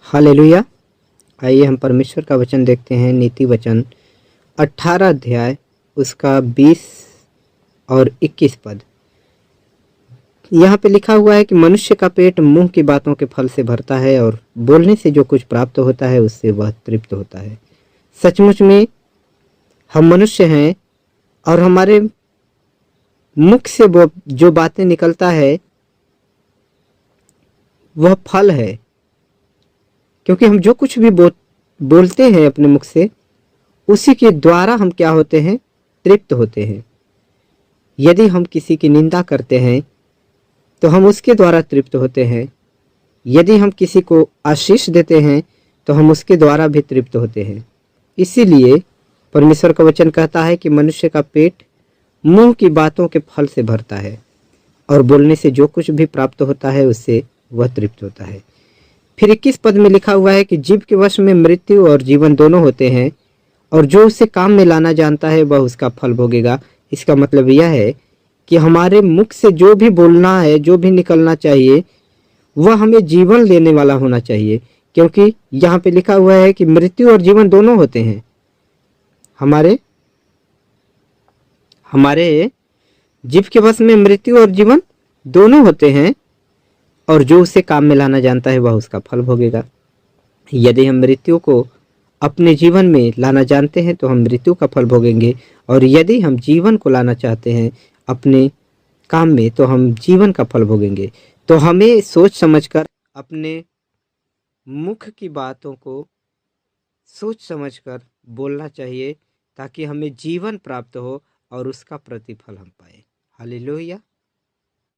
Hallelujah. आइए हम परमेश्वर का वचन देखते हैं। नीति वचन 18 अध्याय उसका 20 और 21 पद। यहाँ पे लिखा हुआ है कि मनुष्य का पेट मुंह की बातों के फल से भरता है और बोलने से जो कुछ प्राप्त होता है उससे वह तृप्त होता है। सचमुच में हम मनुष्य हैं और हमारे मुख से वो जो बातें निकलता है वह फल है, क्योंकि हम जो कुछ भी बोलते हैं अपने मुख से उसी के द्वारा हम क्या होते हैं, तृप्त होते हैं। यदि हम किसी की निंदा करते हैं तो हम उसके द्वारा तृप्त होते हैं। यदि हम किसी को आशीष देते हैं तो हम उसके द्वारा भी तृप्त होते हैं। इसीलिए परमेश्वर का वचन कहता है कि मनुष्य का पेट मुंह की बातों के फल से भरता है और बोलने से जो कुछ भी प्राप्त होता है उससे वह तृप्त होता है। फिर 21 पद में लिखा हुआ है कि जीव के वश में मृत्यु और जीवन दोनों होते हैं और जो उसे काम में लाना जानता है वह उसका फल भोगेगा। इसका मतलब यह है कि हमारे मुख से जो भी बोलना है, जो भी निकलना चाहिए, वह हमें जीवन देने वाला होना चाहिए, क्योंकि यहाँ पे लिखा हुआ है कि मृत्यु और जीवन दोनों होते हैं। हमारे जीव के वश में मृत्यु और जीवन दोनों होते हैं और जो उसे काम में लाना जानता है वह उसका फल भोगेगा। यदि हम मृत्यु को अपने जीवन में लाना जानते हैं तो हम मृत्यु का फल भोगेंगे, और यदि हम जीवन को लाना चाहते हैं अपने काम में तो हम जीवन का फल भोगेंगे। तो हमें सोच समझकर अपने मुख की बातों को सोच समझकर बोलना चाहिए, ताकि हमें जीवन प्राप्त हो और उसका प्रतिफल हम पाए। हालेलुया।